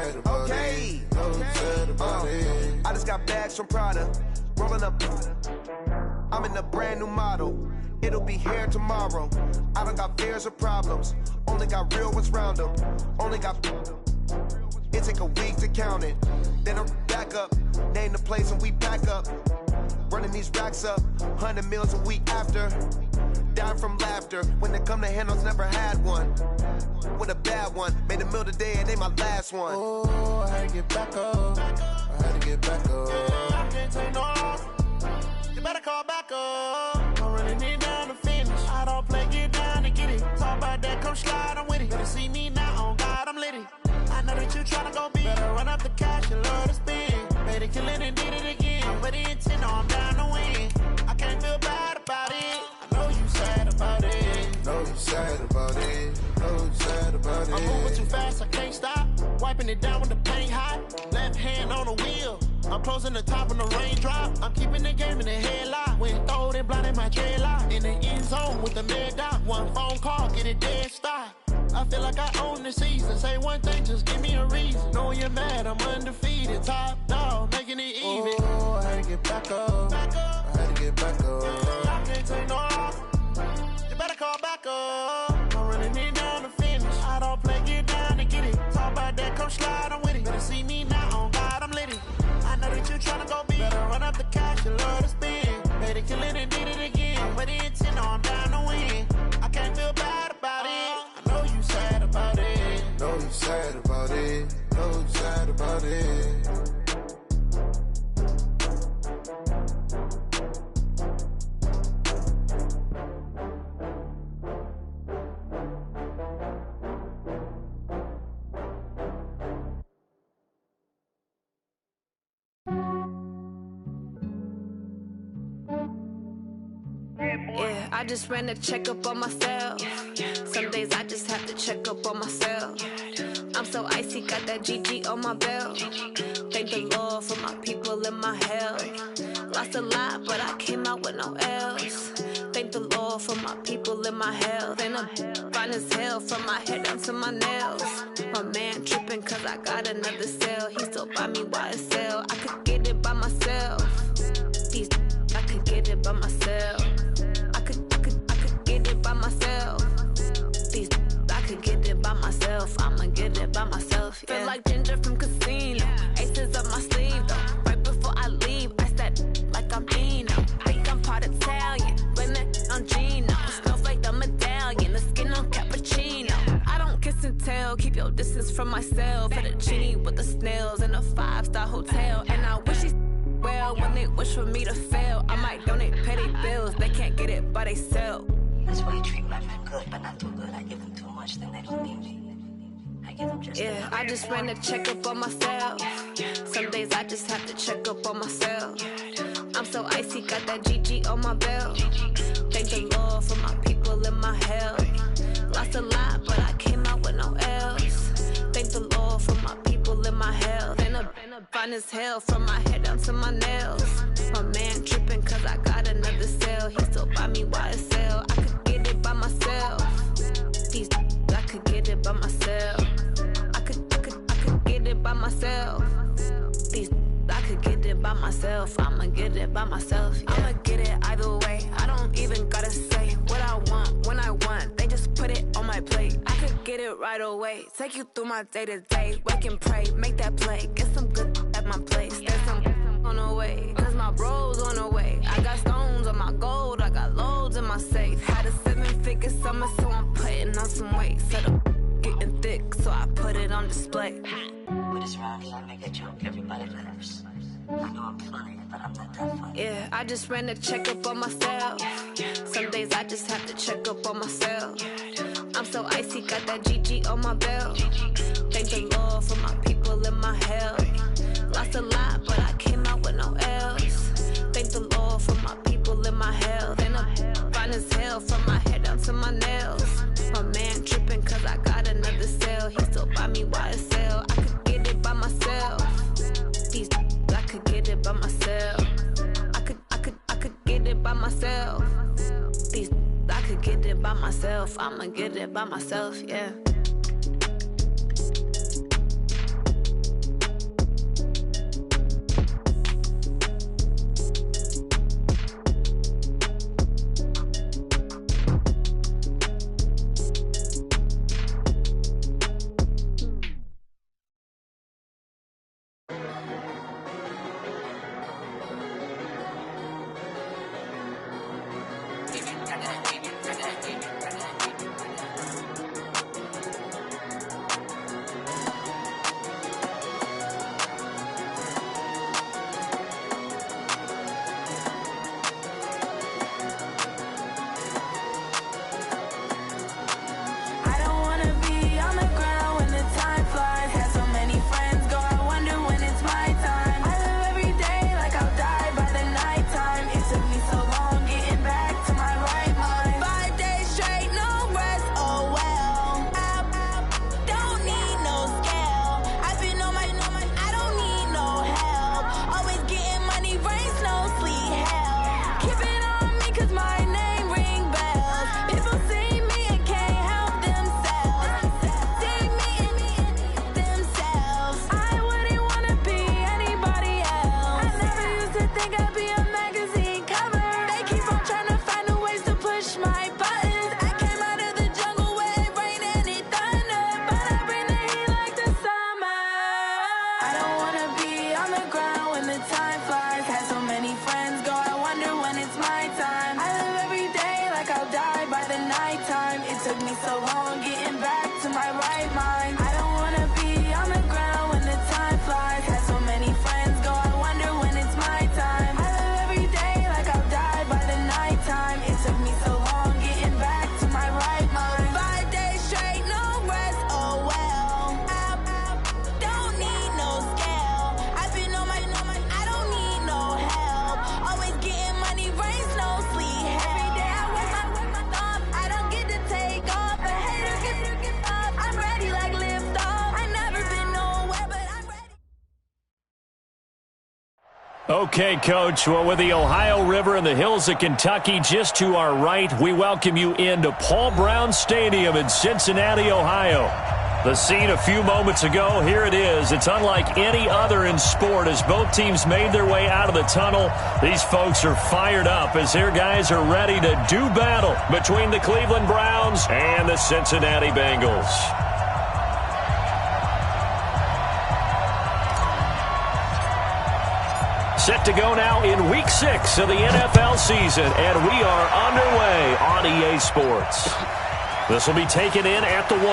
sad about it. No sad about it. I just got bags from Prada, rolling up. I'm in a brand new model. It'll be here tomorrow. I don't got fears or problems. Only got real ones round them. Only got. It take a week to count it. Then I'm back up. Name the place and we pack up. Running these racks up. 100 meals a week after. Dying from laughter. When it come to handles, never had one. With a bad one. Made a meal today and they my last one. Oh, I had to get back up. I had to get back up. I can't take no off. You better call back up. I'm running it down to finish. I don't play, get down to get it. Talk about that, come slide, I'm with it. Better see me now, on God, I'm litty. I know that you tryna go big. Better run up the cash, you love to spend. Better kill it and did it again. I'm with the intent, no, I'm down to win. I can't feel bad about it. I know you sad about it. Know you sad about it. Know you sad about it. I'm moving too fast, I can't stop. Wiping it down with the paint hot. Left hand on the wheel. I'm closing the top when the raindrop. I'm keeping the game in the headlock. When throwed and blinded my dreadlock. In the end zone with the mad dot. One phone call, get it dead stop. I feel like I own the season. Say one thing, just give me a reason. Knowing you're mad, I'm undefeated. Top dog, making it even. Oh, I had to get back up. I had to get back up. I can't take no off. You better call back up. I'm running it down to finish. I don't play, get down to get it. Talk about that, come slide, I'm with it. Better see me now, on God, I'm litty. I know that you tryna go big. Better run up the cash, you love to spend. Better kill it and did it again. I'm with the intent, no, I'm down to win. I can't feel bad about it. I know you sad about it. Know you sad about it. Know you sad about it. Yeah, I just ran a checkup on myself. Some days I just have to check up on myself. I'm so icy, got that GG on my belt. Thank the Lord for my people in my health. Lost a lot, but I came out with no else. Thank the Lord for my people in my health. And I'm fine as hell from my head down to my nails. My man tripping cause I got another cell. He still buy me YSL. I could get it by myself. These I could get it by myself. I could get it by myself. These I could get it by myself. I'ma get it by myself. Yeah. Feel like Ginger from Casino. Aces up my sleeve though. Right before I leave, I said like I'm Eno. Think I'm part Italian. Blame it on Gino. Snowflake the medallion. The skin on cappuccino. I don't kiss and tell. Keep your distance from myself. Fettuccine with the snails in a 5-star hotel. And I wish he well when they wish for me to fail. I might donate petty bills. They can't get it by they sell. That's why you treat my men good, but not too good. I give them too much, then they don't need me. I give them just yeah, I just ran a checkup on myself. Some days I just have to check up on myself. I'm so icy, got that GG on my belt. Thank the Lord for my people in my health. Lost a lot, but I came out with no else. Thank the Lord for my people in my health. And I'm fine as hell from my head down to my nails. My man tripping cause I got another cell. He still buy me YSL. I could get it by myself. These I could get it by myself. I could get it by myself. These I could get it by myself. I'ma get it by myself. Yeah. I'ma get it either way. I don't even gotta say what I want when I want. They just put it on my plate. I could get it right away. Take you through my day to day. Wake and pray, make that play. Get some good at my place. There's some on the way. Cause my bro's on the way. I got stones on my gold. I got loads in my safe. Had a 7-figure summer, so I'm putting on some weight. Set up getting thick, so I put it on display. With this round here, I make a joke, everybody laughs. I know I'm funny, but I'm not that funny. Yeah, I just ran a checkup on myself. Some days I just have to check up on myself. I'm so icy, got that GG on my belt. Thank the Lord for my people in my health. Lost a lot, but I came out with no else. Thank the Lord for my people in my health. And I'm fine as hell from my head down to my nails. My man tripping cause I got another cell. He still buy me YSL. I could get it by myself. These I could get it by myself. I could get it by myself. These I could get it by myself. I'ma get it by myself, yeah. Okay, Coach. Well, with the Ohio River and the hills of Kentucky just to our right, we welcome you into Paul Brown Stadium in Cincinnati, Ohio. The scene a few moments ago, here it is. It's unlike any other in sport as both teams made their way out of the tunnel. These folks are fired up as their guys are ready to do battle between the Cleveland Browns and the Cincinnati Bengals. Set to go now in Week 6 of the NFL season, and we are underway on EA Sports. This will be taken in at the 1.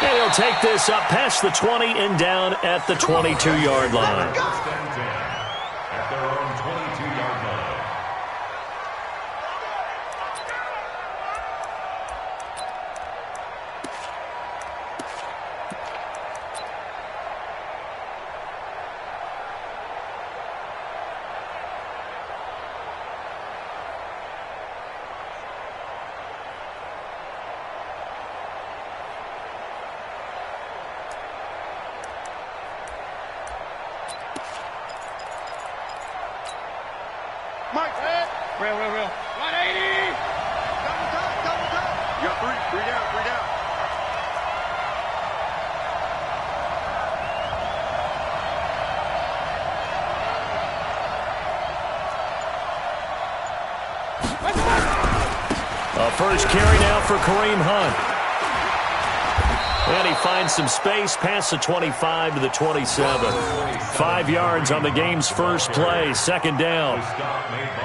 And he'll take this up past the 20 and down at the 22-yard line. At their own 22-yard line. Real. 180. Double top. You got three down. A first carry now for Kareem Hunt. And he finds some space past the 25 to the 27. 5 yards on the game's first play, second down.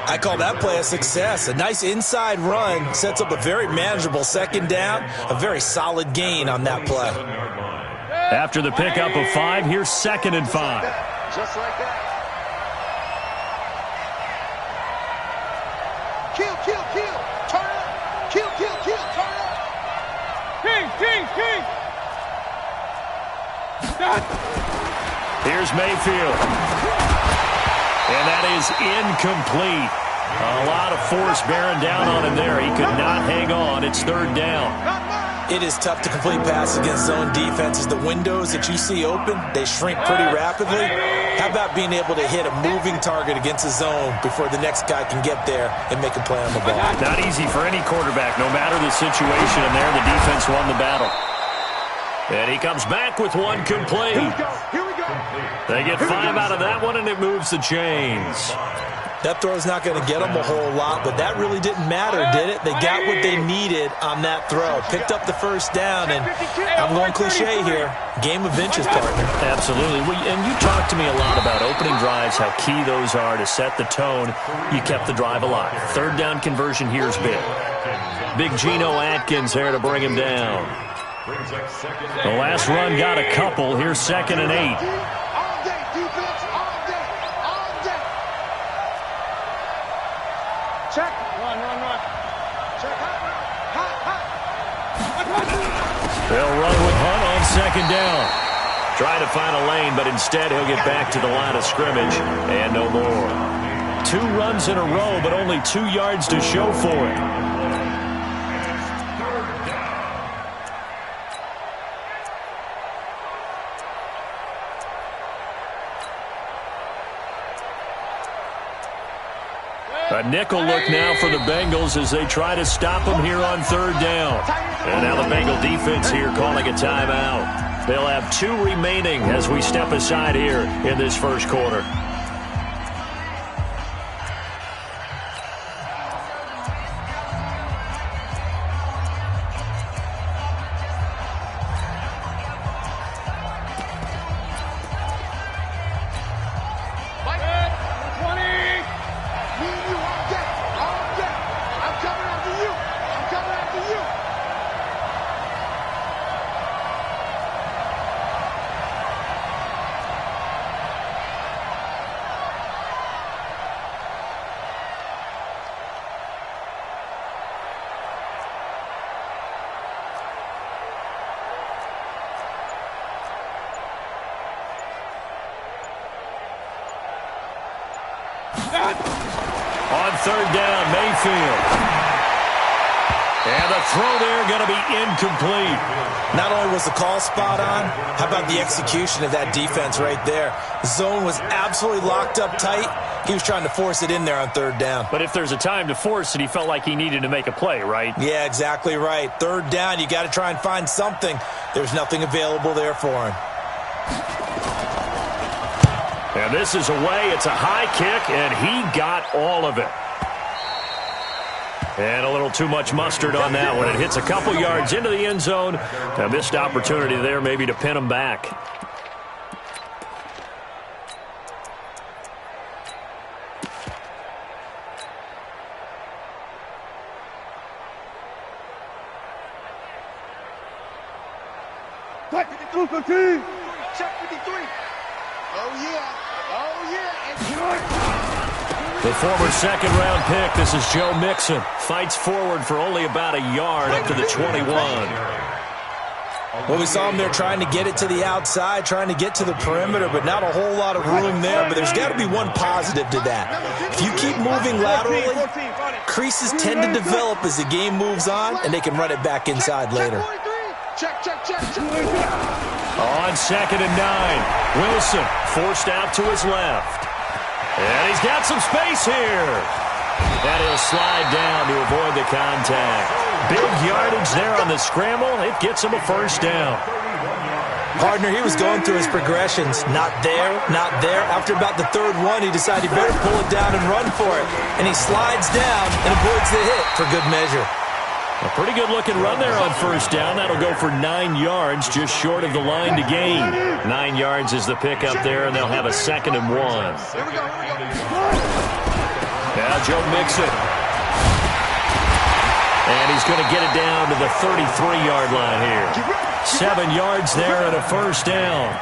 I call that play a success. A nice inside run sets up a very manageable second down. A very solid gain on that play. After the pickup of 5, here's 2nd and 5. Just like that. Kill. Turn up. Kill. Turn up. King. Here's Mayfield. And that is incomplete. A lot of force bearing down on him there. He could not hang on. It's 3rd down. It is tough to complete passes against zone defenses. The windows that you see open, they shrink pretty rapidly. How about being able to hit a moving target against a zone before the next guy can get there and make a play on the ball? Not easy for any quarterback, no matter the situation. And there, the defense won the battle. And he comes back with one complete. Here we go. They get 5 out of that one, and it moves the chains. That throw's not going to get them a whole lot, but that really didn't matter, did it? They got what they needed on that throw. Picked up the first down, and I'm going cliche here. Game of inches, partner. Absolutely. And you talked to me a lot about opening drives, how key those are to set the tone. You kept the drive alive. 3rd down conversion here is big. Big Geno Atkins there to bring him down. The last run got a couple. Here's 2nd and 8. All day, defense. All day. Check. Run. Check. Hot. They'll run with Hunt on 2nd down. Try to find a lane, but instead he'll get back to the line of scrimmage and no more. 2 runs in a row, but only 2 yards to show for it. A nickel look now for the Bengals as they try to stop them here on 3rd down. And now the Bengal defense here calling a timeout. They'll have 2 remaining as we step aside here in this first quarter. On 3rd down, Mayfield. And the throw there going to be incomplete. Not only was the call spot on, how about the execution of that defense right there? The zone was absolutely locked up tight. He was trying to force it in there on third down. But if there's a time to force it, he felt like he needed to make a play, right? Yeah, exactly right. Third down, you got to try and find something. There's nothing available there for him. And this is away. It's a high kick, and he got all of it. And a little too much mustard on that one. It hits a couple yards into the end zone. A missed opportunity there maybe to pin him back. Check 53. Oh, yeah. Oh, yeah. The former second-round pick, this is Joe Mixon. Fights forward for only about a yard up to the 21. Well, we saw him there trying to get it to the outside, trying to get to the perimeter, but not a whole lot of room there. But there's got to be one positive to that. If you keep moving laterally, creases tend to develop as the game moves on, and they can run it back inside later. Check. On 2nd and 9, Wilson forced out to his left. And he's got some space here. And he'll slide down to avoid the contact. Big yardage there on the scramble. It gets him a first down. Partner, he was going through his progressions. Not there, not there. After about the third one, he decided he better pull it down and run for it. And he slides down and avoids the hit for good measure. A pretty good-looking run there on first down. That'll go for 9 yards, just short of the line to gain. 9 yards is the pickup there, and they'll have a 2nd and 1. Now Joe Mixon. And he's going to get it down to the 33-yard line here. 7 yards there and a first down.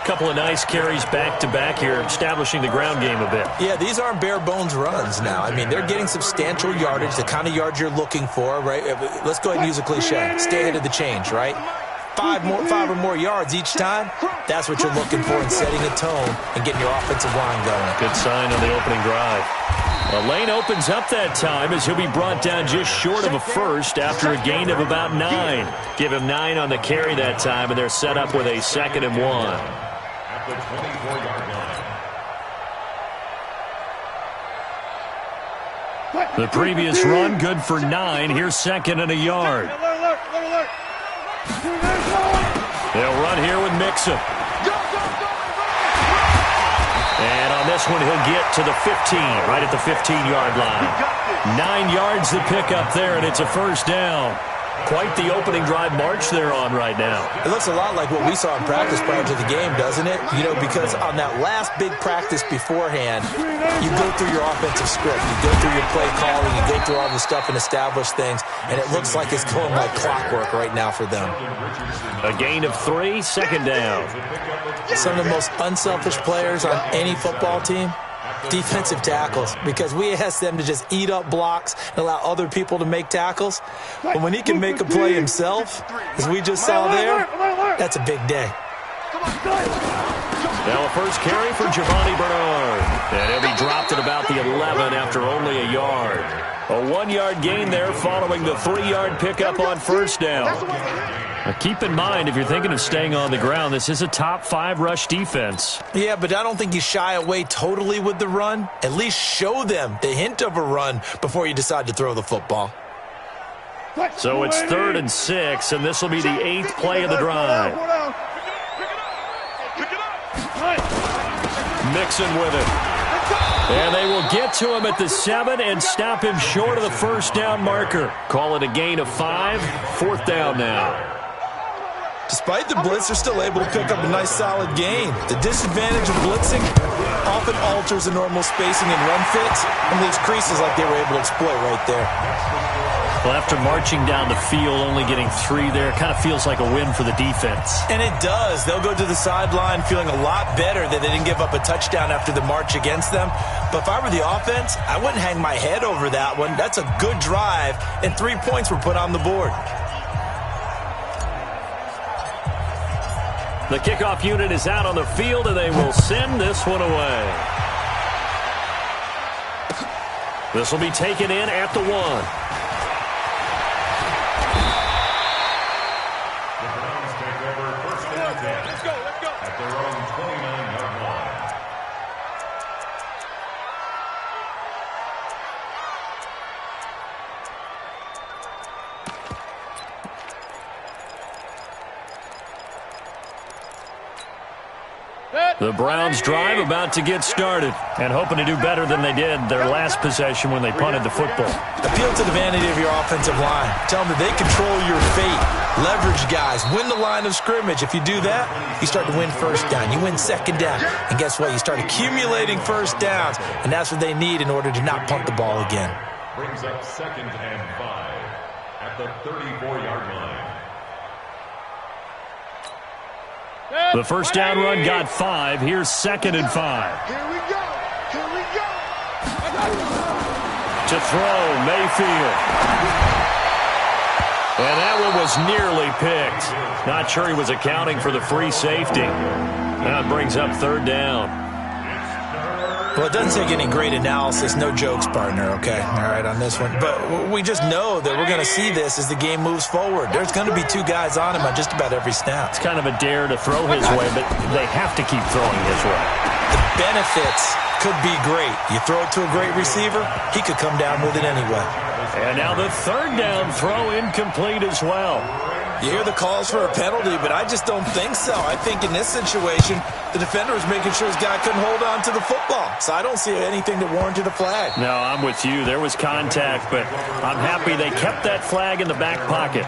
Couple of nice carries back-to-back here, establishing the ground game a bit. Yeah, these aren't bare-bones runs now. I mean, they're getting substantial yardage, the kind of yards you're looking for, right? Let's go ahead and use a cliche. Stay ahead of the change, right? 5 or more yards each time, that's what you're looking for in setting a tone and getting your offensive line going. Good sign on the opening drive. The lane opens up that time as he'll be brought down just short of a first after a gain of about 9. Give him 9 on the carry that time, and they're set up with a 2nd and 1. The 24-yard line. The previous run, good for 9. Here's 2nd and a yard. They'll run here with Mixon. And on this one, he'll get to the 15, right at the 15-yard line. 9 yards to pick up there, and it's a first down. Quite the opening drive march they're on right now. It looks a lot like what we saw in practice prior to the game, doesn't it? You know, because on that last big practice beforehand, you go through your offensive script, you go through your play calling, you go through all the stuff and establish things, and it looks like it's going like clockwork right now for them. A gain of 3, 2nd down. Some of the most unselfish players on any football team, defensive tackles, because we ask them to just eat up blocks and allow other people to make tackles. But when he can make a play himself, as we just saw there, that's a big day. Now a first carry for Giovanni Bernard. And he'll be dropped at about the 11 after only a yard. A 1-yard gain there following the 3-yard pickup on first down. Now keep in mind, if you're thinking of staying on the ground, this is a top 5 rush defense. Yeah, but I don't think you shy away totally with the run. At least show them the hint of a run before you decide to throw the football. So it's 3rd and 6, and this will be the 8th play of the drive. Mixon with it. And they will get to him at the 7 and stop him short of the first down marker. Call it a gain of 5, 4th down now. Despite the blitz, they're still able to pick up a nice solid gain. The disadvantage of blitzing often alters the normal spacing and run fits and leaves creases like they were able to exploit right there. Well, after marching down the field, only getting 3 there, kind of feels like a win for the defense. And it does. They'll go to the sideline feeling a lot better that they didn't give up a touchdown after the march against them. But if I were the offense, I wouldn't hang my head over that one. That's a good drive, and 3 points were put on the board. The kickoff unit is out on the field, and they will send this one away. This will be taken in at the 1. The Browns drive about to get started and hoping to do better than they did their last possession when they punted the football. Appeal to the vanity of your offensive line. Tell them that they control your fate. Leverage guys. Win the line of scrimmage. If you do that, you start to win first down. You win second down. And guess what? You start accumulating first downs. And that's what they need in order to not punt the ball again. Brings up 2nd and 5 at the 34-yard line. The first down run got 5. Here's 2nd and 5. Here we go. Here we go. To throw, Mayfield. And that one was nearly picked. Not sure he was accounting for the free safety. Now it brings up 3rd down. Well, it doesn't take any great analysis. No jokes, partner, okay? All right, on this one. But we just know that we're going to see this as the game moves forward. There's going to be 2 guys on him on just about every snap. It's kind of a dare to throw his way, but they have to keep throwing his way. The benefits could be great. You throw it to a great receiver, he could come down with it anyway. And now the 3rd down throw incomplete as well. You hear the calls for a penalty, but I just don't think so. I think in this situation, the defender was making sure his guy couldn't hold on to the football. So I don't see anything that warranted a flag. No, I'm with you. There was contact, but I'm happy they kept that flag in the back pocket.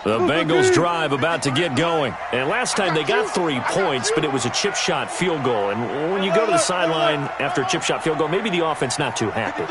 The Bengals drive about to get going. And last time they got 3 points, but it was a chip shot field goal. And when you go to the sideline after a chip shot field goal, maybe the offense not too happy.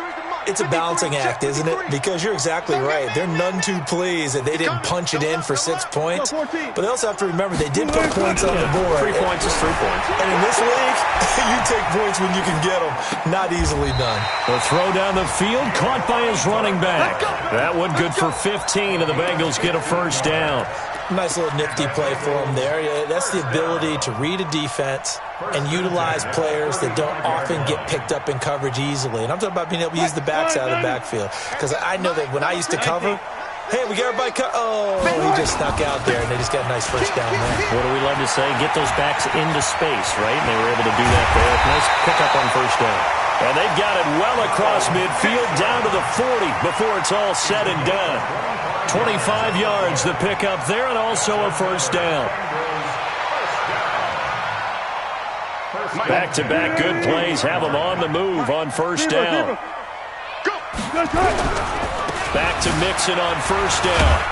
It's a balancing act, isn't it? Because you're exactly right. They're none too pleased that they didn't punch it in for 6 points. But they also have to remember they did put points on the board. 3 points is 3 points. And in this league, you take points when you can get them. Not easily done. The throw down the field, caught by his running back. That one good for 15, and the Bengals get a first down. Nice little nifty play for him there. Yeah, that's the ability to read a defense and utilize players that don't often get picked up in coverage easily. And I'm talking about being able to use the backs out of the backfield. Because I know that when I used to cover, hey, we got everybody he just snuck out there, and they just got a nice first down there. What do we love to say? Get those backs into space, right? And they were able to do that there. Nice pickup on first down. And they've got it well across midfield, down to the 40 before it's all said and done. 25 yards the pickup there, and also a first down. Back-to-back good plays have them on the move on first down. Back to Mixon on first down.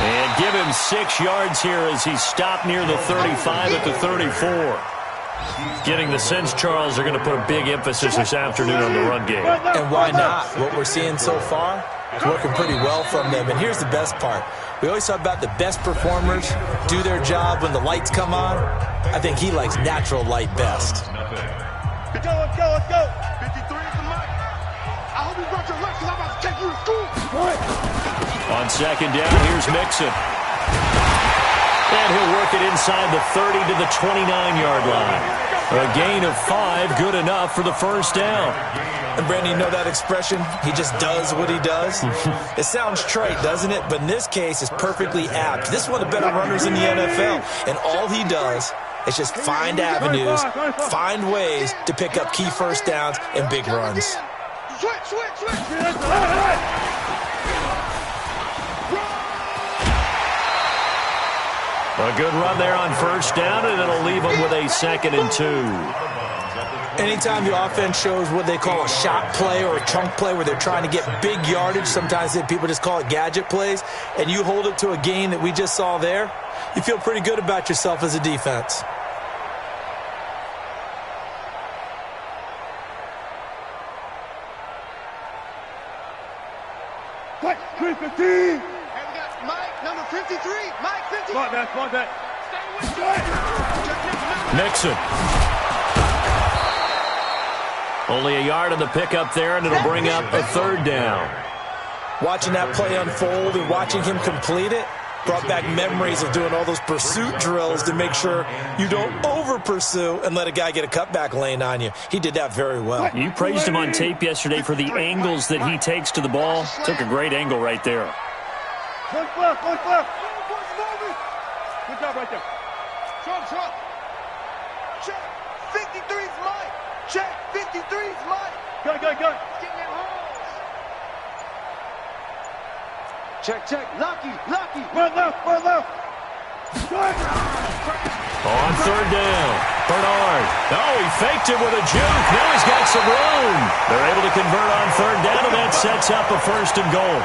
And give him 6 yards here as he stopped near the 35 at the 34. Getting the sense, Charles, they're going to put a big emphasis this afternoon on the run game. And why not? What we're seeing so far is working pretty well from them. And here's the best part. We always talk about the best performers do their job when the lights come on. I think he likes natural light best. Let's go, let's go, let's go. 53 is the mic. I hope you brought your lunch because I'm about to take you to school. On second down, here's Mixon. And he'll work it inside the 30 to the 29-yard line. A gain of 5, good enough for the first down. And, Brandon, you know that expression? He just does what he does? It sounds trite, doesn't it? But in this case, it's perfectly apt. This is one of the better runners in the NFL. And all he does is just find avenues, find ways to pick up key first downs and big runs. Switch. A good run there on first down, and it'll leave them with a 2nd and 2. Anytime the offense shows what they call a shot play or a chunk play where they're trying to get big yardage, sometimes people just call it gadget plays, and you hold it to a gain that we just saw there, you feel pretty good about yourself as a defense. Mike 315. And we got Mike number 53. Mike 53. Spot that. Mixon. Only a yard on the pickup there, and it'll bring up a 3rd down. Watching that play unfold and watching him complete it, Brought back memories of doing all those pursuit drills to make sure you don't over-pursue and let a guy get a cutback lane on you. He did that very well. You praised him on tape yesterday for the angles that he takes to the ball. Took a great angle right there. Good job right there. Shot. Check. 53's mine. Check. 53's mine. Go. Get that hole. Check. Lucky. Run left. On third down, Bernard. Oh, he faked it with a juke. Now he's got some room. They're able to convert on third down, and that sets up a 1st and goal.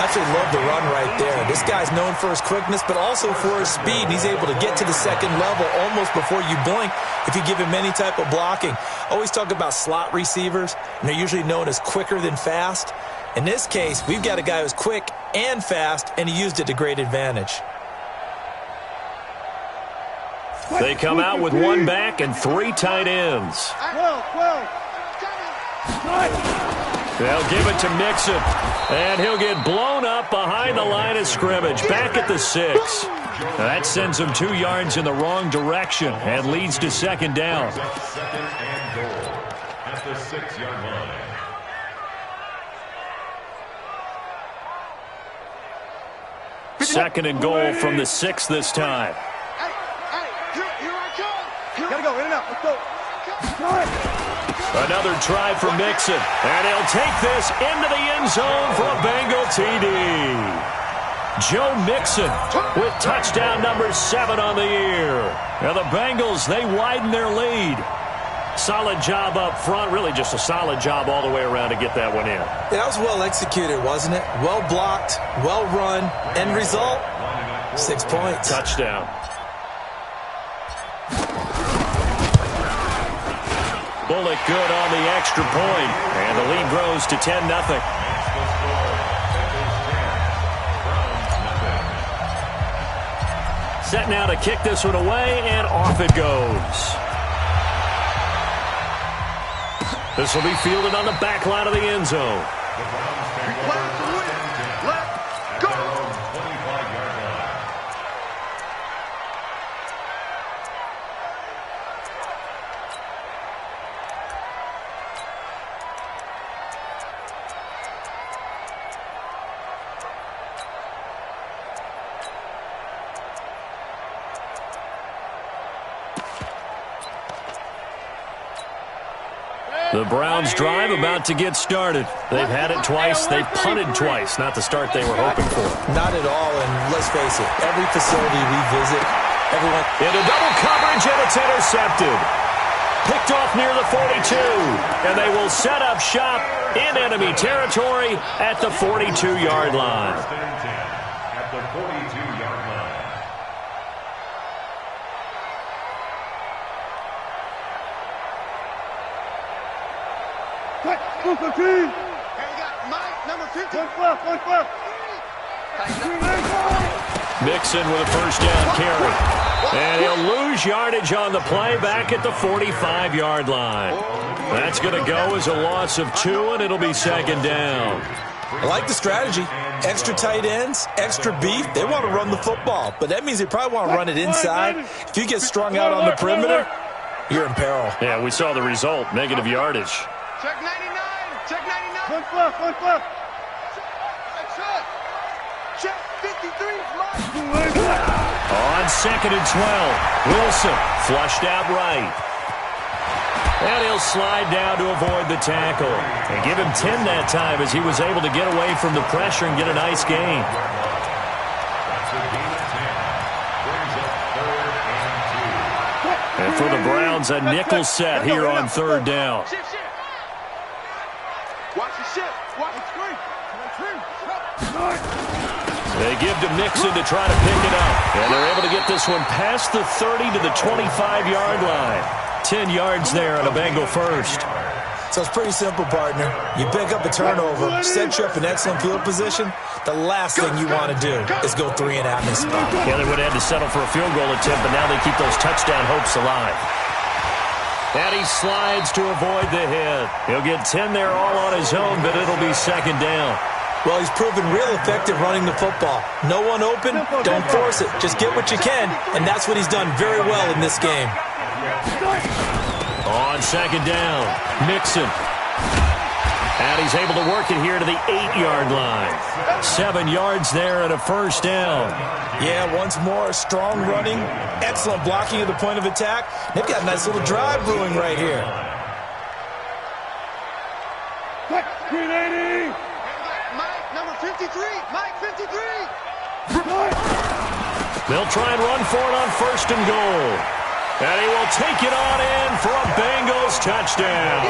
Absolutely love the run right there. This guy's known for his quickness, but also for his speed. He's able to get to the second level almost before you blink if you give him any type of blocking. Always talk about slot receivers, and they're usually known as quicker than fast. In this case, we've got a guy who's quick and fast, and he used it to great advantage. They come out with 1 back and 3 tight ends. 12. They'll give it to Mixon, and he'll get blown up behind the line of scrimmage, back at the 6. That sends him 2 yards in the wrong direction and leads to 2nd down. 2nd and goal at the 6-yard line. Second and goal from the 6 this time. Here I come. Gotta go, in and out. Let's go. Another try for Mixon, and he'll take this into the end zone for a Bengal TD. Joe Mixon with touchdown number 7 on the year. Now the Bengals, they widen their lead. Solid job up front, really just a solid job all the way around to get that one in. That was well executed, wasn't it? Well blocked, well run. End result, 6 points. Touchdown. Bullock good on the extra point, and the lead grows to 10-0. Set now to kick this one away, and off it goes. This will be fielded on the back line of the end zone. The Browns drive about to get started. They've had it twice. They've punted twice. Not the start they were hoping for. Not at all, and let's face it, every facility we visit, everyone... Into double coverage, and it's intercepted. Picked off near the 42, and they will set up shop in enemy territory at the 42-yard line. At the 42-yard line. Hey, you got Mike, number 50. One flip. Mixon with a first down carry. And he'll lose yardage on the play back at the 45-yard line. That's going to go as a loss of 2, and it'll be 2nd down. I like the strategy. Extra tight ends, extra beef. They want to run the football, but that means they probably want to run it inside. If you get strung out on the perimeter, you're in peril. Yeah, we saw the result, negative yardage. Check 99. One flip. Check 53's mine. On 2nd and 12, Wilson flushed out right. And he'll slide down to avoid the tackle. And give him 10 that time as he was able to get away from the pressure and get a nice gain. And for the Browns, a nickel set here on 3rd down. Watch the shit. Watch the screen. They give to Mixon to try to pick it up. And they're able to get this one past the 30 to the 25-yard line. 10 yards there on a Bengal first. So it's pretty simple, partner. You pick up a turnover, set you up in excellent field position. The last thing you want to do is go 3 and out in this spot. Yeah, they would have had to settle for a field goal attempt, but now they keep those touchdown hopes alive. And he slides to avoid the hit. He'll get 10 there all on his own, but it'll be 2nd down. Well, he's proven real effective running the football. No one open, don't force it. Just get what you can, and that's what he's done very well in this game. On second down, Mixon. And he's able to work it here to the 8-yard line. 7 yards there and a first down. Yeah, once more, strong running, excellent blocking at the point of attack. They've got a nice little drive brewing right here. 380! Mike, number 53! Mike, 53! They'll try and run for it on first and goal. And he will take it on in for a Bengals touchdown.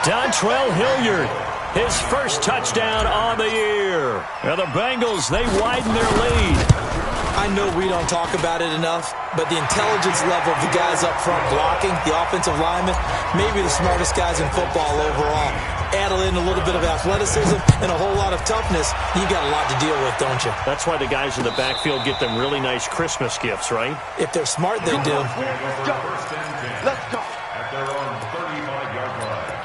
Dontrell Hilliard, his first touchdown on the year. And the Bengals, they widen their lead. I know we don't talk about it enough, but the intelligence level of the guys up front blocking, the offensive linemen, maybe the smartest guys in football overall. Add in a little bit of athleticism and a whole lot of toughness, you got a lot to deal with, don't you? That's why the guys in the backfield get them really nice Christmas gifts, right? If they're smart, they do. Let's go. At their own 35-yard line.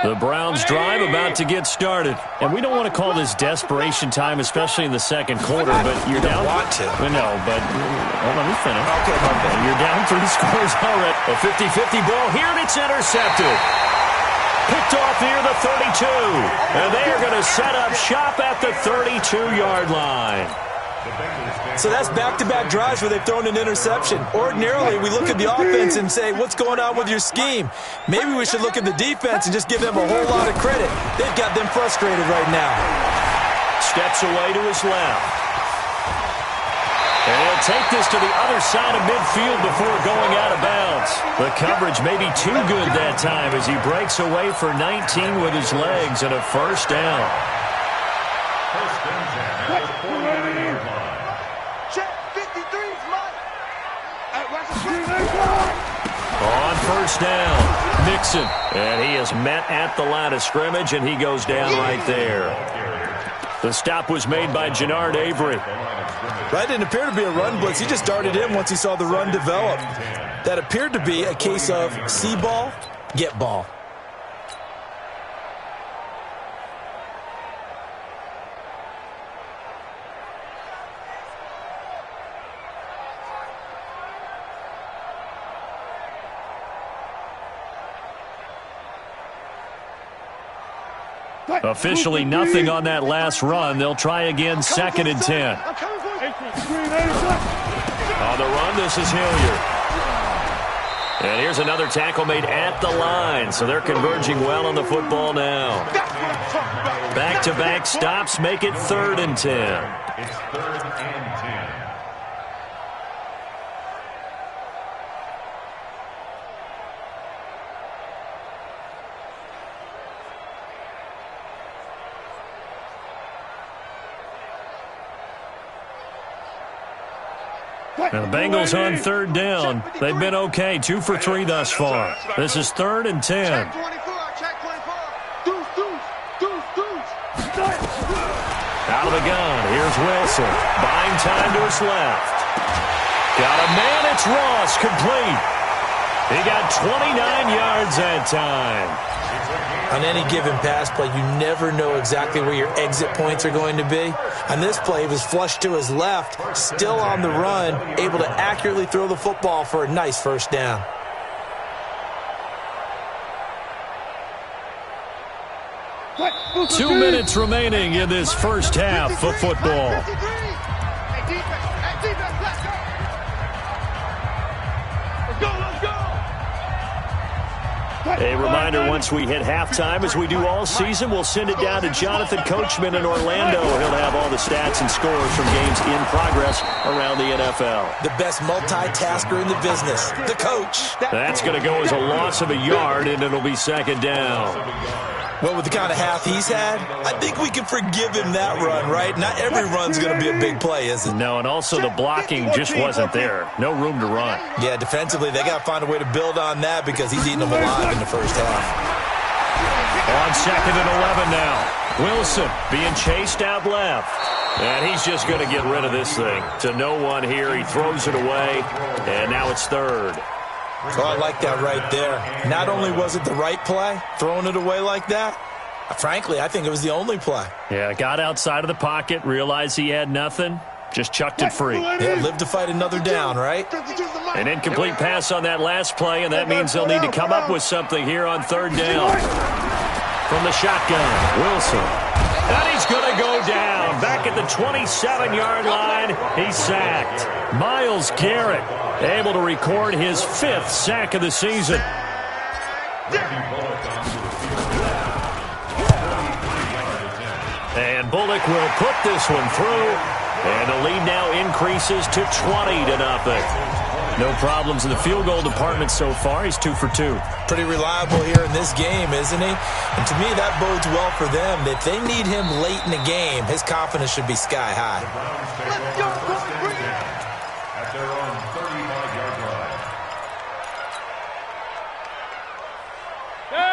The Browns drive about to get started. And we don't want to call this desperation time, especially in the second quarter, but you're down. Want to. No, but let me finish. Okay, my bad. You're down 3 scores already. A 50-50 ball here, and it's intercepted. Picked off near the 32. And they are going to set up shop at the 32-yard line. So that's back-to-back drives where they've thrown an interception. Ordinarily, we look at the offense and say, what's going on with your scheme? Maybe we should look at the defense and just give them a whole lot of credit. They've got them frustrated right now. Steps away to his left. And he'll take this to the other side of midfield before going out of bounds. The coverage may be too good that time as he breaks away for 19 with his legs and a first down. First and 10 at the 49-yard line. Check, 53's Mike! On first down, Mixon. And he is met at the line of scrimmage, and he goes down right there. The stop was made by Jannard Avery. That didn't appear to be a run blitz. He just darted in once he saw the run develop. That appeared to be a case of see ball, get ball. Officially nothing on that last run. They'll try again, second and 10. On the run, this is Hilliard. And here's another tackle made at the line, so they're converging well on the football now. Back-to-back stops make it 3rd and 10. It's 3rd and 10. And the Bengals on 3rd down. They've been okay, 2 for 3 thus far. This is 3rd and 10. Check 24, check 24. Deuce. Out of the gun, here's Wilson. Buying time to his left. Got a man, it's Ross, complete. He got 29 yards that time. On any given pass play, you never know exactly where your exit points are going to be. On this play, he was flushed to his left, still on the run, able to accurately throw the football for a nice first down. What? 2 minutes remaining in this first half of football. Hey, defense, let's go. Let's go. A reminder, once we hit halftime, as we do all season, we'll send it down to Jonathan Coachman in Orlando. He'll have all the stats and scores from games in progress around the NFL. The best multitasker in the business, the coach. That's going to go as a loss of a yard, and it'll be second down. Well, with the kind of half he's had, I think we can forgive him that run, right? Not every run's going to be a big play, is it? No, and also the blocking just wasn't there. No room to run. Yeah, defensively, they got to find a way to build on that because he's eating them alive in the first half. On second and 11 now. Wilson being chased out left. And he's just going to get rid of this thing. To no one here. He throws it away, and now it's third. Oh, I like that right there. Not only was it the right play, throwing it away like that, frankly, I think it was the only play. Yeah, got outside of the pocket, realized he had nothing, just chucked it free. Yeah, live to fight another down, right? An incomplete pass on that last play, and that means they'll need to come up with something here on third down. From the shotgun, Wilson. And he's going to go down. Back at the 27-yard line, he's sacked. Myles Garrett able to record his 5th sack of the season. And Bullock will put this one through. And the lead now increases to 20-0. No problems in the field goal department so far. He's 2 for 2. Pretty reliable here in this game, isn't he? And to me, that bodes well for them. If they need him late in the game, his confidence should be sky high. Let's go, boys, bring it. At their own 35-yard line.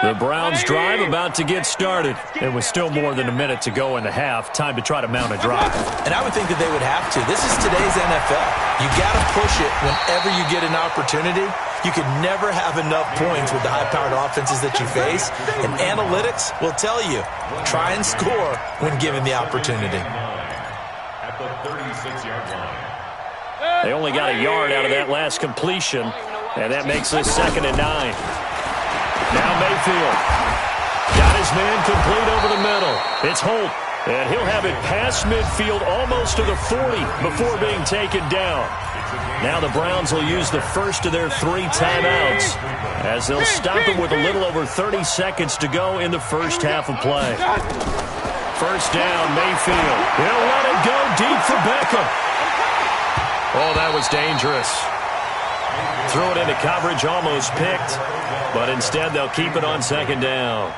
The Browns drive about to get started. It was still more than a minute to go in the half. Time to try to mount a drive. And I would think that they would have to. This is today's NFL. You got to push it whenever you get an opportunity. You can never have enough points with the high-powered offenses that you face. And analytics will tell you, try and score when given the opportunity. At the 36-yard line. They only got a yard out of that last completion, and that makes this 2nd and 9. Now Mayfield got his man complete over the middle. It's Holt, and he'll have it past midfield almost to the 40 before being taken down. Now the Browns will use the first of their 3 timeouts as they'll stop it with a little over 30 seconds to go in the first half of play. First down, Mayfield. He'll let it go deep for Beckham. Oh, that was dangerous. Threw it into coverage, almost picked, but instead they'll keep it on 2nd down.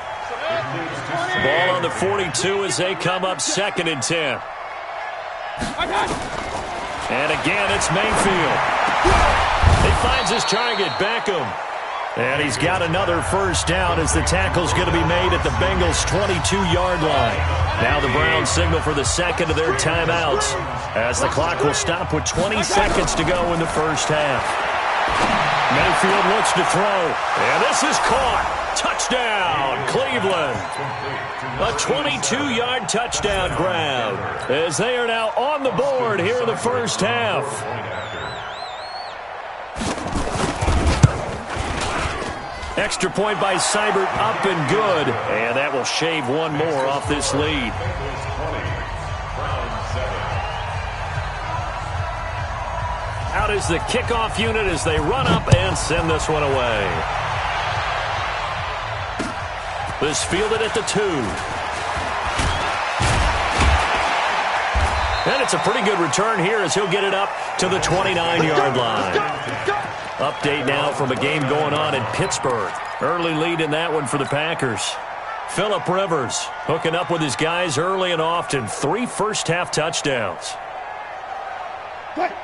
Ball on the 42 as they come up 2nd and 10. And again, it's Mayfield. He finds his target, Beckham. And he's got another first down as the tackle's going to be made at the Bengals' 22-yard line. Now the Browns signal for the 2nd of their timeouts as the clock will stop with 20 seconds to go in the first half. Mayfield looks to throw, and this is caught. Touchdown, Cleveland. A 22-yard touchdown grab as they are now on the board here in the first half. Extra point by Seibert, up and good, and that will shave one more off this lead. Out is the kickoff unit as they run up and send this one away. This fielded at the 2. And it's a pretty good return here as he'll get it up to the 29-yard line. Update now from a game going on in Pittsburgh. Early lead in that one for the Packers. Phillip Rivers hooking up with his guys early and often. 3 first-half touchdowns.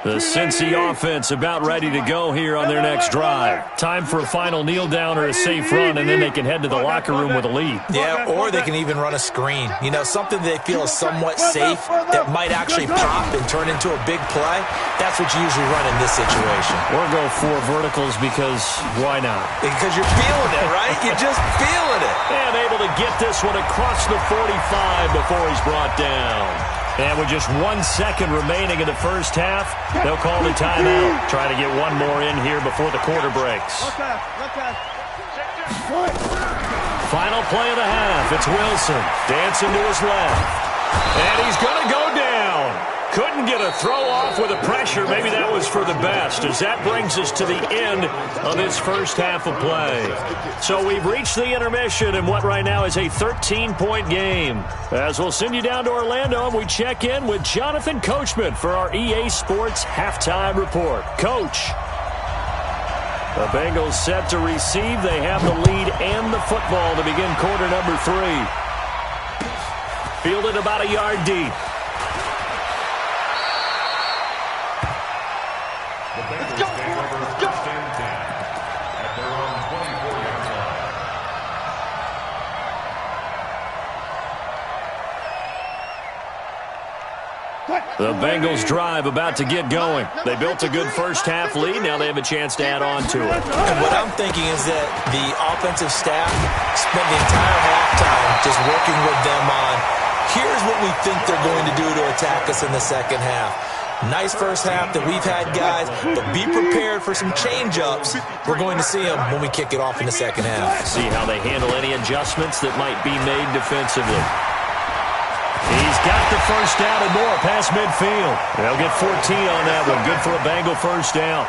The Cincy offense about ready to go here on their next drive. Time for a final kneel down or a safe run, and then they can head to the locker room with a lead. Yeah, or they can even run a screen. You know, something they feel is somewhat safe that might actually pop and turn into a big play. That's what you usually run in this situation. Or go 4 verticals because why not? Because you're feeling it, right? You're just feeling it. And able to get this one across the 45 before he's brought down. And with just 1 second remaining in the first half, they'll call the timeout. Trying to get one more in here before the quarter breaks. Final play of the half. It's Wilson dancing to his left. And he's going to go down. Couldn't get a throw off with the pressure. Maybe that was for the best, as that brings us to the end of this first half of play. So we've reached the intermission in what right now is a 13-point game. As we'll send you down to Orlando, and we check in with Jonathan Coachman for our EA Sports Halftime Report. Coach. The Bengals set to receive. They have the lead and the football to begin quarter number 3. Fielded about a yard deep. The Bengals drive about to get going. They built a good first-half lead. Now they have a chance to add on to it. And what I'm thinking is that the offensive staff spent the entire halftime just working with them on, here's what we think they're going to do to attack us in the second half. Nice first half that we've had, guys, but be prepared for some change-ups. We're going to see them when we kick it off in the second half. See how they handle any adjustments that might be made defensively. He's got the first down and more past midfield. They'll get 14 on that one. Good for a Bengal first down.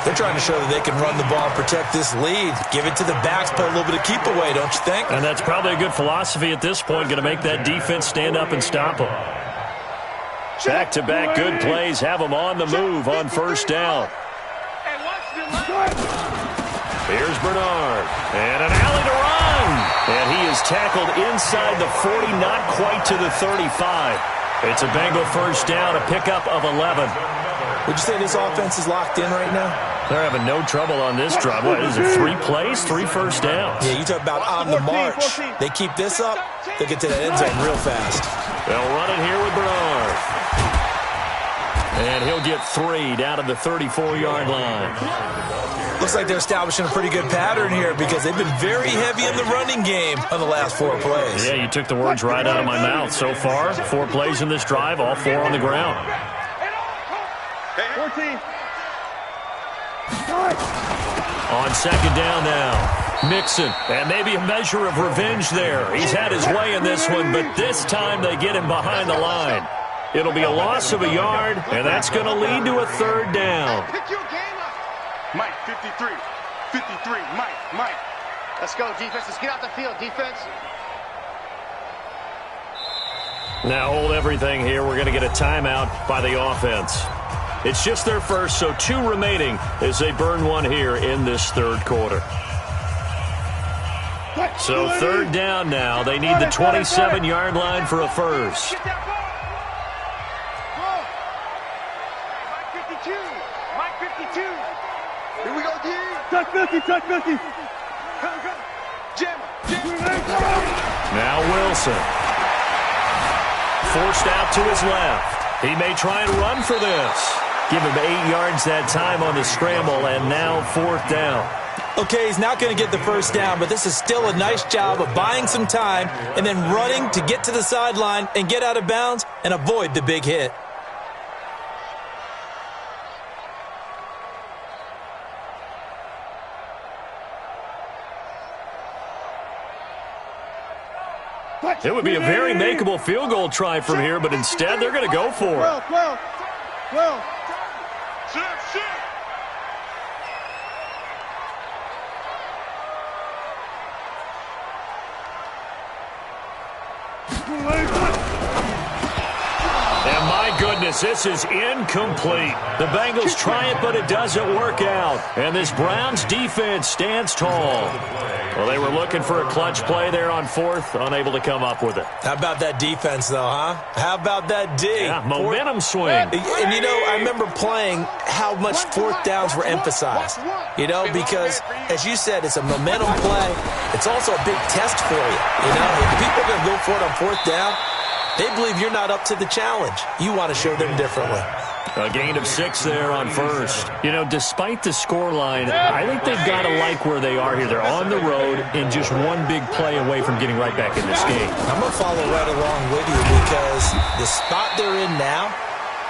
They're trying to show that they can run the ball and protect this lead. Give it to the backs, put a little bit of keep away, don't you think? And that's probably a good philosophy at this point, going to make that defense stand up and stop them. Back-to-back good plays have them on the move on first down. Here's Bernard. And an alley to run. And he is tackled inside the 40, not quite to the 35. It's a Bengal first down, a pickup of 11. Would you say this offense is locked in right now? They're having no trouble on this drive. What is it, 3 plays, 3 first downs? Yeah, you talk about on the march. They keep this up, they'll get to that end zone real fast. They'll run it here with Bernard. And he'll get 3 down to the 34-yard line. Looks like they're establishing a pretty good pattern here because they've been very heavy in the running game on the last 4 plays. Yeah, you took the words right out of my mouth. So far, 4 plays in this drive, all 4 on the ground. 14. On second down now, Mixon. And maybe a measure of revenge there. He's had his way in this one, but this time they get him behind the line. It'll be a loss of a yard, and that's going to lead to a 3rd down. Mike, 53. 53. Mike. Let's go, defense. Let's get out the field, defense. Now hold everything here. We're going to get a timeout by the offense. It's just their first, so 2 remaining as they burn 1 here in this 3rd quarter. So 3rd down now. They need the 27-yard line for a first. Touch 50. Now Wilson. Forced out to his left. He may try and run for this. Give him 8 yards that time on the scramble, and now 4th down. Okay, he's not going to get the first down, but this is still a nice job of buying some time and then running to get to the sideline and get out of bounds and avoid the big hit. It would be a very makeable field goal try from here, but instead they're going to go for it. 12. And my goodness, this is incomplete. The Bengals try it, but it doesn't work out. And this Browns defense stands tall. Well, they were looking for a clutch play there on 4th, unable to come up with it. How about that defense, though, huh? How about that D? Yeah, momentum swing. And, you know, I remember playing how much 4th downs were emphasized. You know, because, as you said, it's a momentum play. It's also a big test for you. You know, if people are going to go for it on 4th down, they believe you're not up to the challenge. You want to show them differently. A gain of 6 there on first. You know, despite the scoreline, I think they've got to like where they are here. They're on the road and just 1 big play away from getting right back in this game. I'm going to follow right along with you because the spot they're in now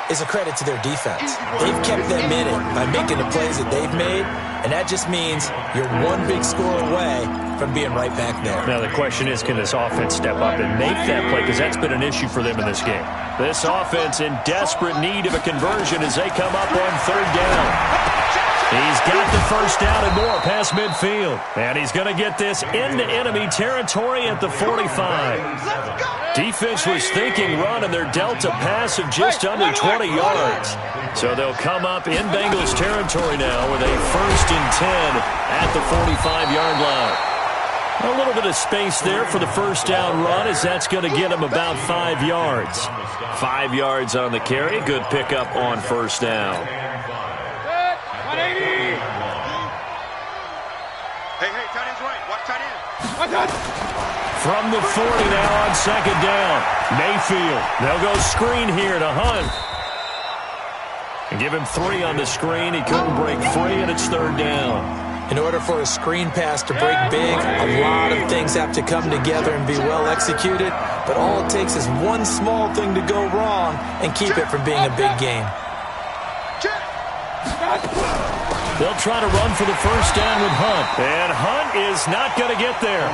is a credit to their defense. They've kept them in it by making the plays that they've made, and that just means you're 1 big score away from being right back there. Now the question is, can this offense step up and make that play? Because that's been an issue for them in this game. This offense in desperate need of a conversion as they come up on 3rd down. He's got the first down and more past midfield. And he's going to get this into enemy territory at the 45. Defense was thinking run, and they're dealt a pass of just under 20 yards. So they'll come up in Bengals territory now with a 1st and 10 at the 45-yard line. A little bit of space there for the first down run as that's going to get him about 5 yards. 5 yards on the carry. Good pickup on first down. 180. Hey, tight end's right. Watch tight end. From the 40 now on second down. Mayfield. They'll go screen here to Hunt. And give him 3 on the screen. He couldn't break free, and it's 3rd down. In order for a screen pass to break big, a lot of things have to come together and be well executed, but all it takes is one small thing to go wrong and keep it from being a big game. They'll try to run for the 1st down with Hunt, and Hunt is not going to get there.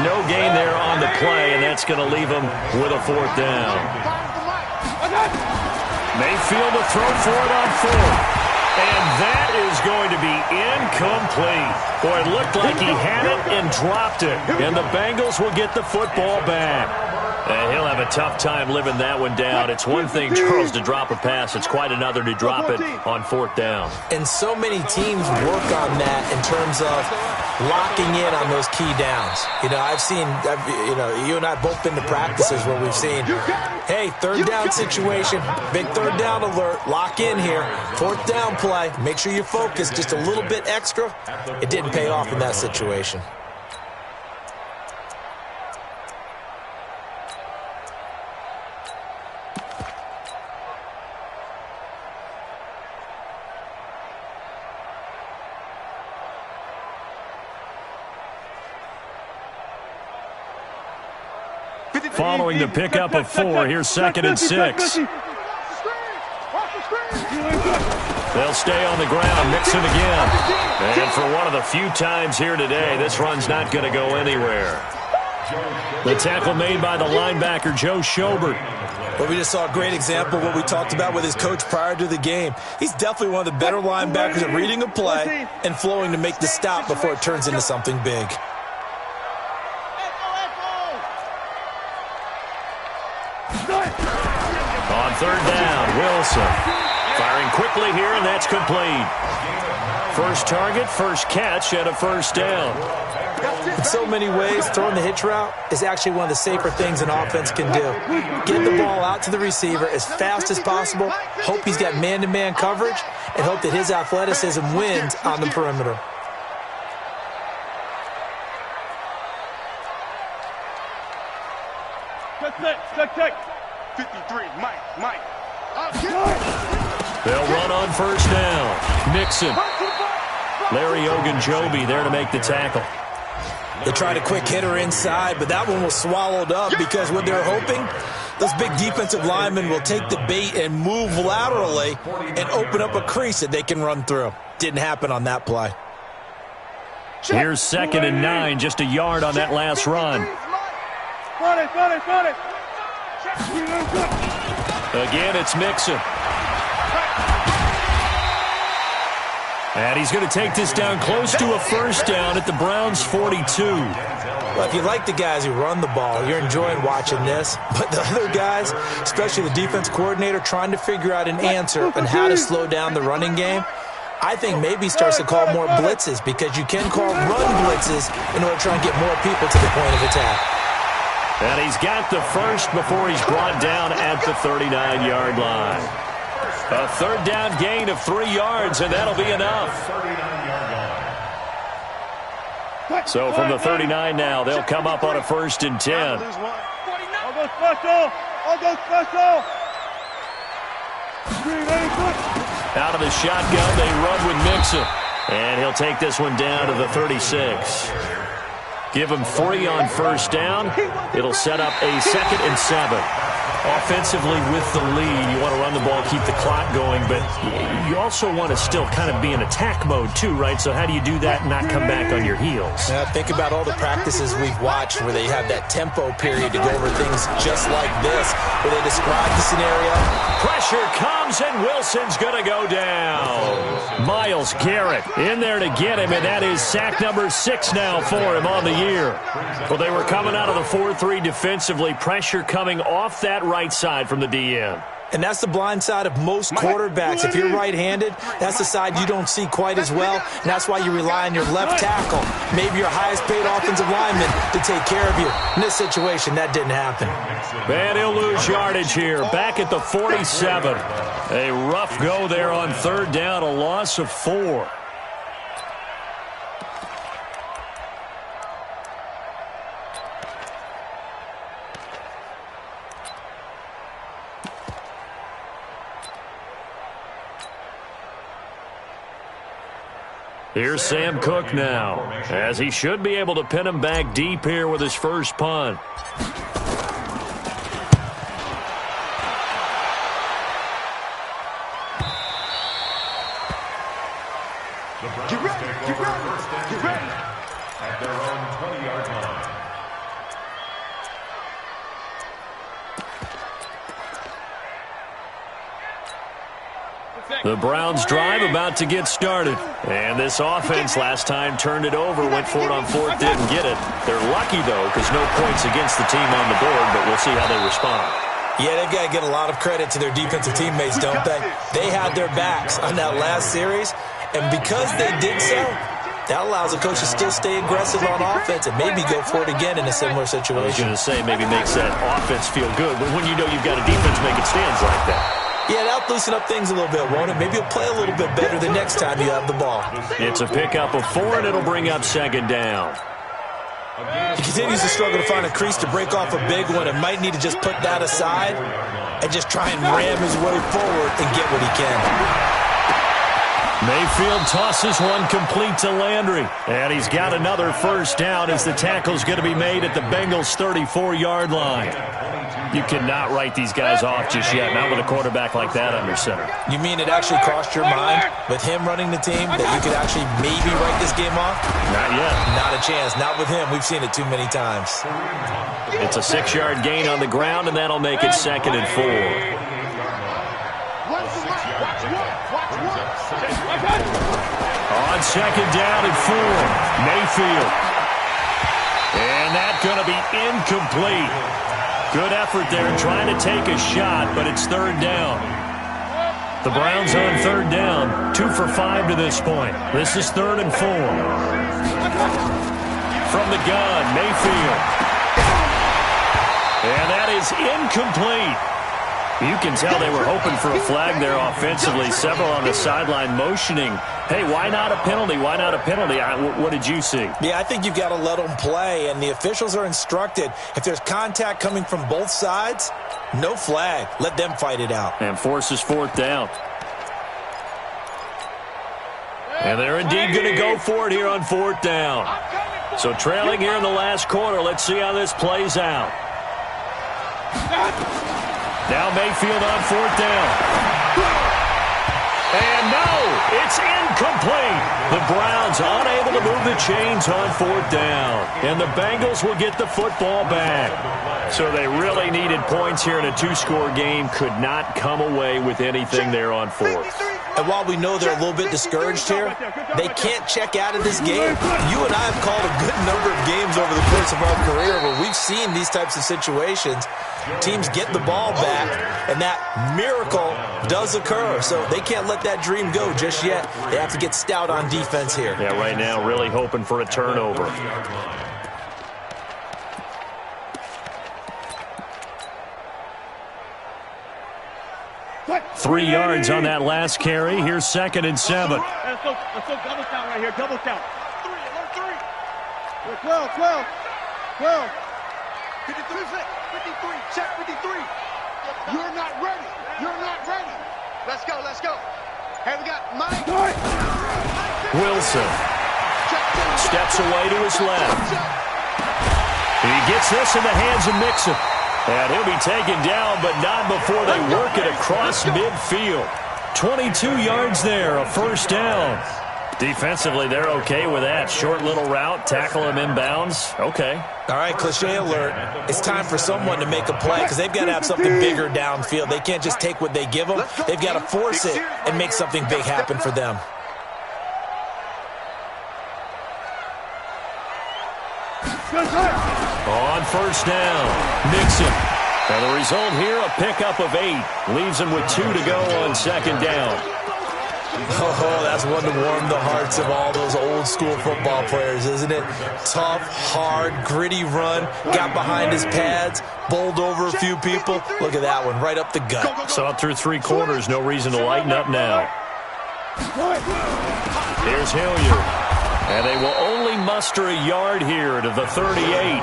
No gain there on the play, and that's going to leave him with a 4th down. Mayfield to throw for it on 4th. And that is going to be incomplete. Boy, it looked like he had it and dropped it. And the Bengals will get the football back. He'll have a tough time living that one down. It's one thing, Charles, to drop a pass. It's quite another to drop it on 4th down. And so many teams work on that in terms of locking in on those key downs. I've seen, you and I both been to practices where we've seen, hey, 3rd down situation, big 3rd down alert, lock in here, 4th down play, make sure you focus just a little bit extra. It didn't pay off in that situation. Following the pickup of 4, here's 2nd and 6. They'll stay on the ground, Mixon again. And for one of the few times here today, this run's not going to go anywhere. The tackle made by the linebacker, Joe Schobert. Well, we just saw a great example of what we talked about with his coach prior to the game. He's definitely one of the better linebackers at reading a play and flowing to make the stop before it turns into something big. On 3rd down, Wilson. Firing quickly here, and that's complete. First target, first catch, and a 1st down. In so many ways, throwing the hitch route is actually one of the safer things an offense can do. Get the ball out to the receiver as fast as possible, hope he's got man-to-man coverage, and hope that his athleticism wins on the perimeter. Check. 53, Mike. They'll run on 1st down. Nixon. Larry Ogunjobi there to make the tackle. They tried a quick hitter inside, but that one was swallowed up because what they're hoping, those big defensive linemen will take the bait and move laterally and open up a crease that they can run through. Didn't happen on that play. Here's 2nd and 9, just a yard on that last run. Got it. Again, it's Mixon. And he's going to take this down close to a 1st down at the Browns' 42. Well, if you like the guys who run the ball, you're enjoying watching this. But the other guys, especially the defense coordinator, trying to figure out an answer on how to slow down the running game, I think maybe starts to call more blitzes because you can call run blitzes in order to try and get more people to the point of attack. And he's got the first before he's brought down at the 39-yard line. A 3rd down gain of 3 yards, and that'll be enough. So from the 39 now, they'll come up on a 1st and 10. I'll go special. Out of the shotgun, they run with Mixon. And he'll take this one down to the 36. Give him 3 on 1st down. It'll set up a 2nd and 7. Offensively with the lead, you want to run the ball, keep the clock going, but you also want to still kind of be in attack mode too, right? So how do you do that and not come back on your heels? Think about all the practices we've watched where they have that tempo period to go over things just like this, where they describe the scenario. Pressure comes, and Wilson's going to go down. Myles Garrett in there to get him, and that is sack number 6 now for him on the year. Well, they were coming out of the 4-3 defensively. Pressure coming off that right side from the DN. And that's the blind side of most quarterbacks. If you're right-handed, that's the side you don't see quite as well, and that's why you rely on your left tackle, maybe your highest-paid offensive lineman, to take care of you. In this situation, that didn't happen. And he'll lose yardage here, back at the 47. A rough go there on 3rd down, a loss of 4. Here's Sam Cook now, as he should be able to pin him back deep here with his first punt. Get ready. At their own 20-yard line. The Browns drive about to get started. And this offense last time turned it over, went for it on fourth, didn't get it. They're lucky, though, because no points against the team on the board, but we'll see how they respond. Yeah, they've got to get a lot of credit to their defensive teammates, don't they? They had their backs on that last series, and because they did so, that allows the coach to still stay aggressive on offense and maybe go for it again in a similar situation. I was going to say maybe makes that offense feel good, but when you know you've got a defense making stands like that. Yeah, that'll loosen up things a little bit, won't it? Maybe you'll play a little bit better the next time you have the ball. It's a pickup of 4, and it'll bring up second down. He continues to struggle to find a crease to break off a big one and might need to just put that aside and just try and ram his way forward and get what he can. Mayfield tosses one complete to Landry. And he's got another first down as the tackle's going to be made at the Bengals' 34-yard line. You cannot write these guys off just yet, not with a quarterback like that under center. You mean it actually crossed your mind with him running the team that you could actually maybe write this game off? Not yet. Not a chance. Not with him. We've seen it too many times. It's a 6-yard gain on the ground, and that'll make it 2nd and 4. On 2nd down and 4, Mayfield. And that's going to be incomplete. Good effort there trying to take a shot, but it's 3rd down. The Browns on 3rd down, 2 for 5 to this point. This is 3rd and 4. From the gun, Mayfield. And that is incomplete. You can tell they were hoping for a flag there offensively. Several on the sideline motioning. Hey, why not a penalty? Why not a penalty? What did you see? Yeah, I think you've got to let them play, and the officials are instructed. If there's contact coming from both sides, no flag. Let them fight it out. And forces 4th down. And they're indeed going to go for it here on 4th down. So trailing here in the last quarter. Let's see how this plays out. Now Mayfield on 4th down. And no, it's incomplete. The Browns unable to move the chains on 4th down. And the Bengals will get the football back. So they really needed points here in a 2-score game. Could not come away with anything there on 4th. And while we know they're a little bit discouraged here, they can't check out of this game. You and I have called a good number of games over the course of our career where we've seen these types of situations. Teams get the ball back, and that miracle does occur. So they can't let that dream go just yet. They have to get stout on defense here. Yeah, right now really hoping for a turnover. Three yards on that last carry. Here's 2nd and 7. Let's go double count right here. Double count. 12. 53. Check 53. You're not ready. Let's go. Hey, we got Mike. Wilson steps away to his left. He gets this in the hands of Mixon. And he'll be taken down, but not before they work it across midfield. 22 yards there, a first down. Defensively, they're okay with that. Short little route, tackle him inbounds. Okay. All right, cliche alert. It's time for someone to make a play because they've got to have something bigger downfield. They can't just take what they give them. They've got to force it and make something big happen for them. On first down, Mixon. And the result here, a pickup of 8. Leaves him with 2 to go on 2nd down. Oh, that's one to warm the hearts of all those old school football players, isn't it? Tough, hard, gritty run. Got behind his pads, bowled over a few people. Look at that one, right up the gut. Saw it through 3 quarters. No reason to lighten up now. Here's Hilliard. And they will only muster a yard here to the 38.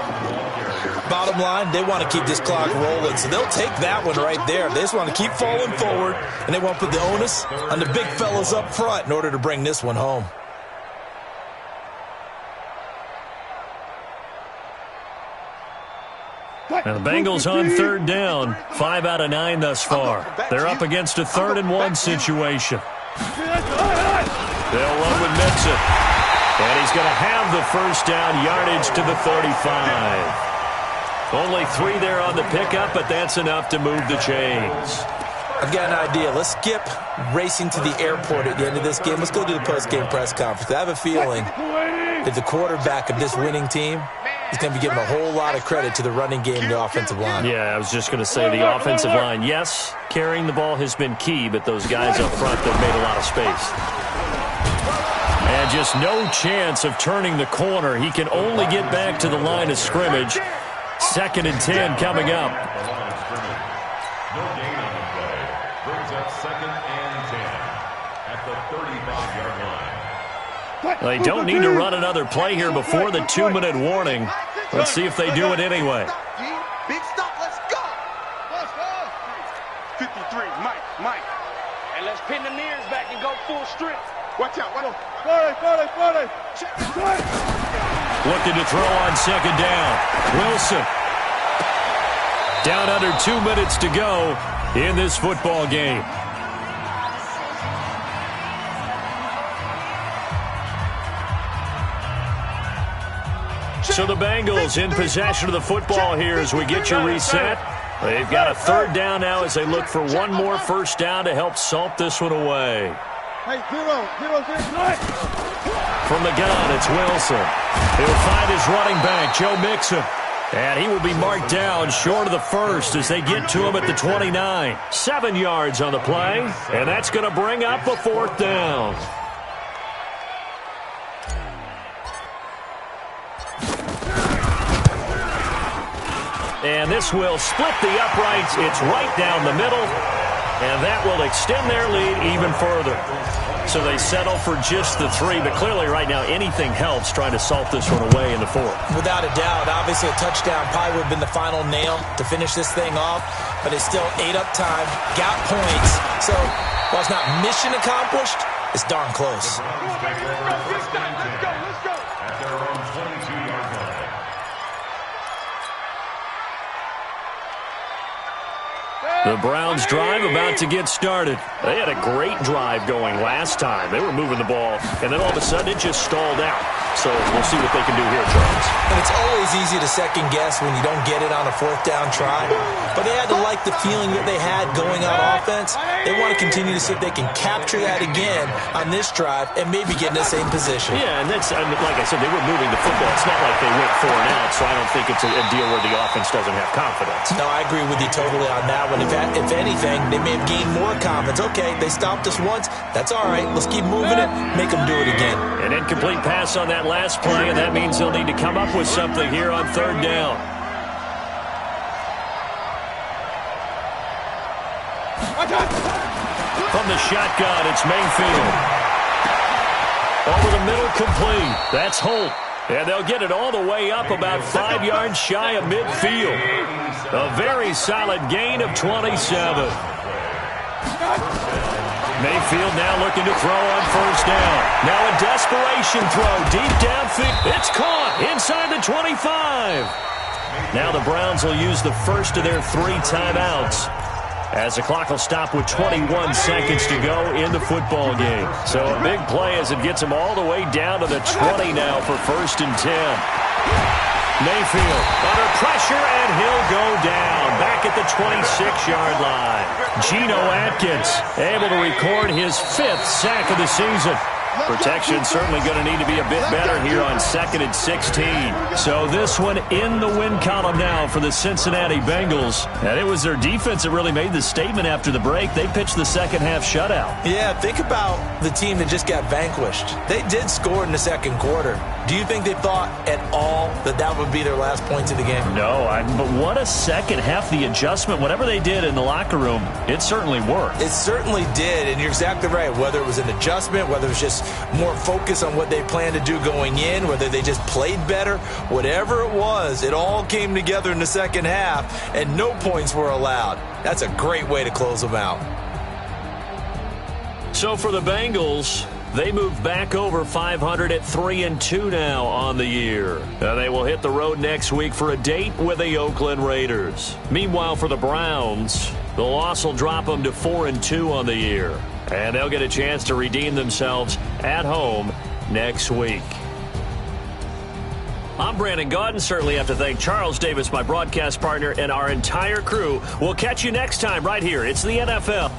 Bottom line, they want to keep this clock rolling, so they'll take that one right there. They just want to keep falling forward, and they want to put the onus on the big fellas up front in order to bring this one home. Now the Bengals on third down, 5 out of 9 thus far. They're up against a 3rd-and-1 situation. They'll run with Mixon. And he's going to have the first down, yardage to the 35. Only 3 there on the pickup, but that's enough to move the chains. I've got an idea. Let's skip racing to the airport at the end of this game. Let's go to the post-game press conference. I have a feeling that the quarterback of this winning team is going to be giving a whole lot of credit to the running game and the offensive line. Yeah, I was just going to say the offensive line. Yes, carrying the ball has been key, but those guys up front, they've made a lot of space. And just no chance of turning the corner. He can only get back to the line of scrimmage. 2nd and 10 coming up. No gain on the play. Brings up 2nd and 10 at the 35-yard line. They don't need to run another play here before the 2-minute warning. Let's see if they do it anyway. Big stop, let's go. 53, Mike. And let's pin the nears back and go full strength. Watch out, 40. Looking to throw on 2nd down. Wilson. Down under 2 minutes to go in this football game. So the Bengals in possession of the football here as we get you reset. They've got a 3rd down now as they look for one more first down to help salt this one away. Hey, 0. From the gun, it's Wilson. He'll find his running back, Joe Mixon. And he will be marked down short of the first as they get to him at the 29. 7 yards on the play, and that's going to bring up a 4th down. And this will split the uprights. It's right down the middle, and that will extend their lead even further. So they settle for just the 3, but clearly right now anything helps trying to salt this one away in the 4th. Without a doubt, obviously a touchdown probably would have been the final nail to finish this thing off, but it's still ate up time, got points. So while it's not mission accomplished, it's darn close. Let's go. At their own 22-yard line. The Browns drive about to get started. They had a great drive going last time. They were moving the ball, and then all of a sudden it just stalled out. So we'll see what they can do here, Charles. And it's always easy to second guess when you don't get it on a 4th down try. But they had to like the feeling that they had going on offense. They want to continue to see if they can capture that again on this drive and maybe get in the same position. Yeah, and that's, like I said, they were moving the football. It's not like they went 4 and out, so I don't think it's a deal where the offense doesn't have confidence. No, I agree with you totally on that one. If anything, they may have gained more confidence. Okay, they stopped us once. That's all right. Let's keep moving it. Make them do it again. An incomplete pass on that last play, and that means they'll need to come up with something here on 3rd down. From the shotgun, it's Mayfield. Over the middle, complete. That's Holt. And they'll get it all the way up about 5 yards shy of midfield. A very solid gain of 27. Mayfield now looking to throw on 1st down. Now a desperation throw deep downfield. It's caught inside the 25. Now the Browns will use the first of their 3 timeouts as the clock will stop with 21 seconds to go in the football game. So a big play as it gets him all the way down to the 20 now for 1st and 10. Mayfield under pressure, and he'll go down back at the 26-yard line. Geno Atkins able to record his 5th sack of the season. Protection certainly going to need to be a bit better here on 2nd and 16. So this one in the win column now for the Cincinnati Bengals. And it was their defense that really made the statement after the break. They pitched the second half shutout. Yeah, think about the team that just got vanquished. They did score in the 2nd quarter. Do you think they thought at all that that would be their last points of the game? No, but what a second half. The adjustment, whatever they did in the locker room, it certainly worked. It certainly did, and you're exactly right. Whether it was an adjustment, whether it was just more focus on what they planned to do going in, whether they just played better, whatever it was, it all came together in the second half, and no points were allowed. That's a great way to close them out. So for the Bengals, they move back over 500 at 3-2 now on the year. They will hit the road next week for a date with the Oakland Raiders. Meanwhile, for the Browns, the loss will drop them to 4-2 on the year. And they'll get a chance to redeem themselves at home next week. I'm Brandon Gaudin. Certainly have to thank Charles Davis, my broadcast partner, and our entire crew. We'll catch you next time right here. It's the NFL.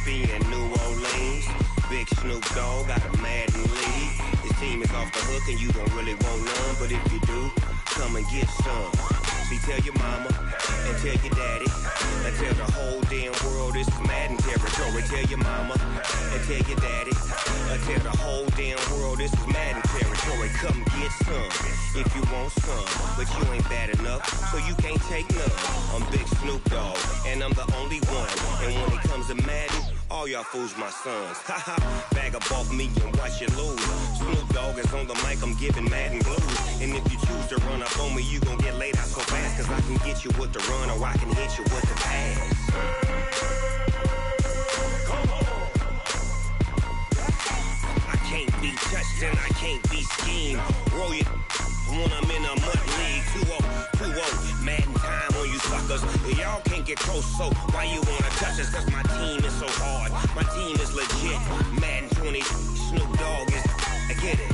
And New Orleans, big Snoop Dogg got a Madden league. His team is off the hook and you don't really want none, but if you do, come and get some. See, tell your mama and tell your daddy and tell the whole damn world this is Madden territory. Tell your mama and tell your daddy and tell the whole damn world this is Madden territory. Come get some if you want some, but you ain't bad enough, so you can't take none. I'm Big Snoop Dogg and I'm the only one, and when it comes to Madden, all y'all fools my sons. Haha, bag up off me and watch you lose. Snoop Dogg is on the mic, I'm giving Madden blues. And if you choose to run up on me, you gon' get laid out so fast, cause I can get you with the run or I can hit you with the pass. Come on. I can't be touched and I can't be schemed. Roll it when I'm in a mud league. 2-0, Madden time on you suckers. Y'all can't get close, so why you wanna touch us? Cause my team is so hard, my team is legit. Madden 20, Snoop Dogg is, I get it.